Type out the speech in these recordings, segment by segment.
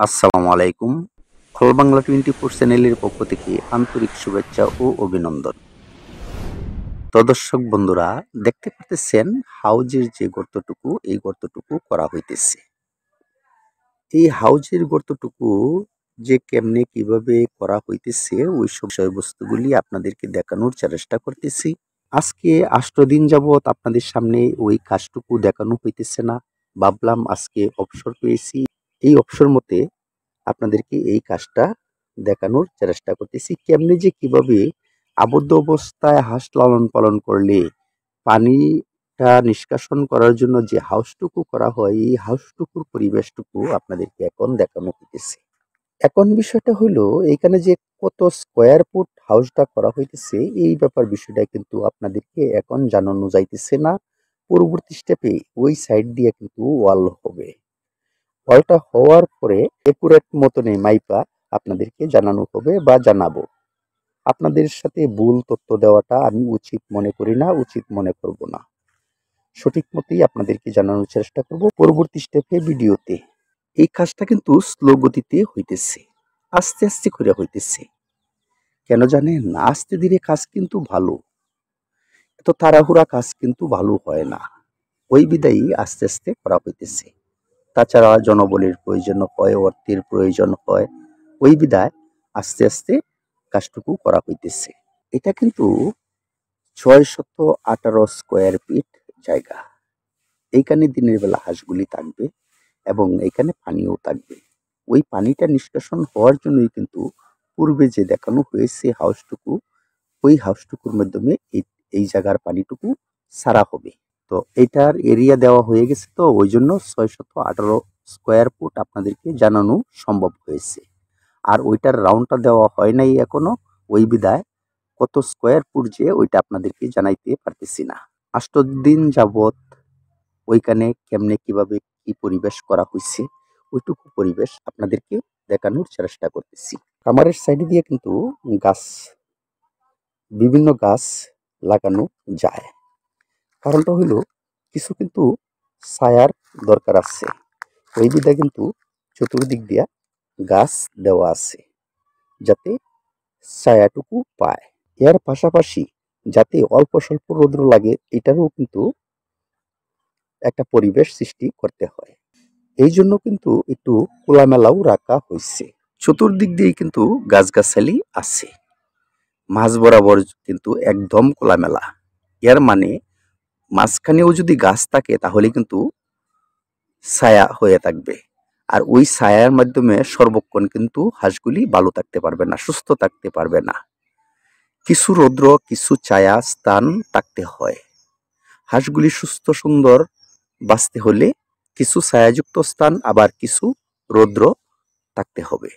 আসসালামু আলাইকুম। অল বাংলা 24 চ্যানেলের পক্ষ থেকে আন্তরিক শুভেচ্ছা ও অভিনন্দন। তো দর্শক বন্ধুরা, দেখতে পারতেছেন হাউজের যে গর্তটুকু, এই গর্তটুকু করা হইতেছে। এই হাউজের গর্তটুকু যে কেমনে কিভাবে করা হইতেছে ওই সব বিষয়বস্তুগুলি আপনাদেরকে দেখানোর চেষ্টা করতেছি। আজকে 8 দিন যাবৎ আপনাদের সামনে ওই কাজটুকু দেখানো হইতেছে না। ভাবলাম আজকে অবসর পেয়েছি, এই অবসর মতে আপনাদেরকে এই কাজটা দেখানোর চেষ্টা করতেছি। কেমনে যে কিভাবে আবদ্ধ অবস্থায় হাঁস লালন পালন করলে পানিটা নিষ্কাশন করার জন্য যে হাউসটুকু করা হয়, এই হাউসটুকুর পরিবেশটুকু আপনাদেরকে এখন দেখানো হইতেছে। এখন বিষয়টা হইলো, এইখানে যে কত স্কোয়ার ফুট হাউসটা করা হইতেছে, এই ব্যাপার বিষয়টা কিন্তু আপনাদেরকে এখন জানানো যাইতেছে না। পরবর্তী স্টেপে ওই সাইড দিয়ে কিন্তু ওয়াল হবে। ওয়ালটা হওয়ার পরে একুরেট মতনে মাইপা আপনাদেরকে জানানো হবে বা জানাবো। আপনাদের সাথে ভুল তথ্য দেওয়াটা আমি উচিত মনে করি না, উচিত মনে করব না। সঠিক মতেই আপনাদেরকে জানানোর চেষ্টা করব পরবর্তী স্টেপে ভিডিওতে। এই কাজটা কিন্তু স্লো গতিতে হইতেছে, আস্তে আস্তে করে হইতেছে। কেন জানেন? আস্তে ধীরে কাজ কিন্তু ভালো, এত তাড়াহুড়া কাজ কিন্তু ভালো হয় না। ওই বিদায়ী আস্তে আস্তে করা হইতেছে। তাছাড়া জনবলের প্রয়োজন হয়, অর্থের প্রয়োজন হয়, ওই বিধায় আস্তে আস্তে কাজটুকু করা হইতেছে। এটা কিন্তু 618 স্কোয়ার ফিট জায়গা। এইখানে দিনের বেলা হাঁসগুলি থাকবে এবং এইখানে পানিও থাকবে। ওই পানিটা নিষ্কাশন হওয়ার জন্যই কিন্তু পূর্বে যে দেখানো হয়েছে হাউসটুকু, ওই হাউসটুকুর মাধ্যমে এই জায়গার পানিটুকু সারা হবে। তো এটার এরিয়া দেওয়া হয়ে গেছে, তো ওই জন্য 618 স্কোয়ার ফুট আপনাদেরকে জানানো সম্ভব হয়েছে। আর ওইটার রাউন্ডটা দেওয়া হয় নাই এখনো, ওই বিধায় কত স্কোয়ার ফুট যে ওইটা আপনাদেরকে জানাইতে পারতেছি না। 8 দিন যাবৎ ওইখানে কেমনে কিভাবে কি পরিবেশ করা হয়েছে, ওইটুকু পরিবেশ আপনাদেরকে দেখানোর চেষ্টা করতেছি। খামারের সাইডে দিয়ে কিন্তু গাছ, বিভিন্ন গাছ লাগানো যায়। কারণটা হইল, কিছু কিন্তু ছায়ার দরকার আছে, ওই বিধায় কিন্তু চতুর্দিক দিয়া গাছ দেওয়া আছে যাতে ছায়াটুকু পায়। এর পাশাপাশি যাতে অল্প স্বল্প রৌদ্র লাগে, এটারও কিন্তু একটা পরিবেশ সৃষ্টি করতে হয়। এই জন্য কিন্তু একটু খোলামেলাও রাখা হয়েছে। চতুর্দিক দিয়ে কিন্তু গাছগাছালি আছে, মাঝ বরাবর কিন্তু একদম খোলামেলা। এর মানে মাঝখানেও যদি গাছ থাকে তাহলে কিন্তু ছায়া হয়ে থাকবে। আর ওই ছায়ার মাধ্যমে সর্বক্ষণ কিন্তু হাঁসগুলি ভালো থাকতে পারবে না, সুস্থ থাকতে পারবে না। কিছু রৌদ্র, কিছু ছায়া স্থান থাকতে হয়। হাঁসগুলি সুস্থ সুন্দর বাঁচতে হলে কিছু ছায়াযুক্ত স্থান, আবার কিছু রৌদ্র থাকতে হবে।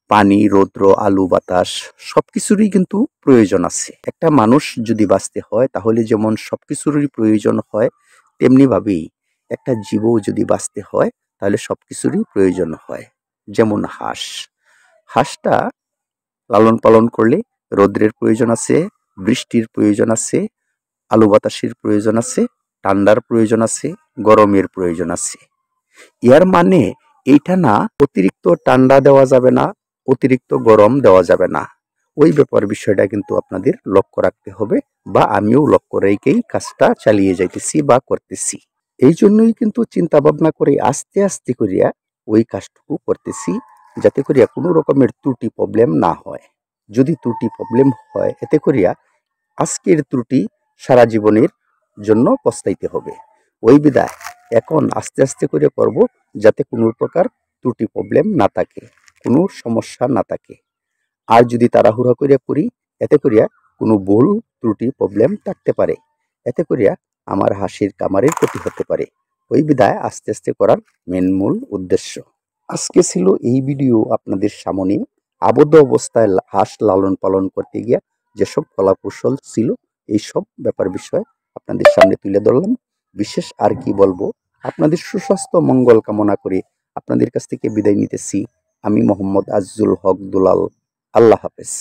পানি, রৌদ্র, আলো, বাতাস সবকিছুরই কিন্তু প্রয়োজন আছে। একটা মানুষ যদি বাঁচতে হয় তাহলে যেমন সবকিছুরই প্রয়োজন হয়, তেমনি ভাবেই একটা জীবও যদি বাঁচতে হয় তাহলে সবকিছুরই প্রয়োজন হয়। যেমন হাঁসটা লালন পালন করলে রৌদ্রের প্রয়োজন আছে, বৃষ্টির প্রয়োজন আছে, আলো বাতাসের প্রয়োজন আছে, ঠান্ডার প্রয়োজন আছে, গরমের প্রয়োজন আছে। এর মানে এইটা না, অতিরিক্ত ঠান্ডা দেওয়া যাবে না, অতিরিক্ত গরম দেওয়া যাবে না। ওই ব্যাপার বিষয়টা কিন্তু আপনাদের লক্ষ্য রাখতে হবে, বা আমিও লক্ষ্য রেখেই কাজটা চালিয়ে যাইতেছি বা করতেছি। এই জন্যই কিন্তু চিন্তা ভাবনা করে আস্তে আস্তে করিয়া ওই কাজটুকু করতেছি, যাতে করিয়া কোনো রকমের ত্রুটি প্রবলেম না হয়। যদি ত্রুটি প্রবলেম হয়, এতে করিয়া আজকের ত্রুটি সারা জীবনের জন্য পস্তাইতে হবে। ওই বিধায় এখন আস্তে আস্তে করে করব, যাতে কোনো প্রকার ত্রুটি প্রবলেম না থাকে, কোনো সমস্যা না থাকে। আর যদি তাড়াহুড়া করিয়া করি, এতে করিয়া কোনো ভুল ত্রুটি প্রবলেম থাকতে পারে, এতে করিয়া আমার হাঁসের কামারের ক্ষতি হতে পারে। ওই বিধায় আস্তে আস্তে করার মূল উদ্দেশ্য। আজকে ছিল এই ভিডিও আপনাদের সামনে আবদ্ধ অবস্থায় হাঁস লালন পালন করতে গিয়া যেসব কলাকৌশল ছিল, এইসব ব্যাপার বিষয় আপনাদের সামনে তুলে ধরলাম। বিশেষ আর কি বলবো, আপনাদের সুস্বাস্থ্য মঙ্গল কামনা করে আপনাদের কাছ থেকে বিদায় নিতেছি। আমি মোহাম্মদ আজিজুল হক দুলাল। আল্লাহ হাফেজ।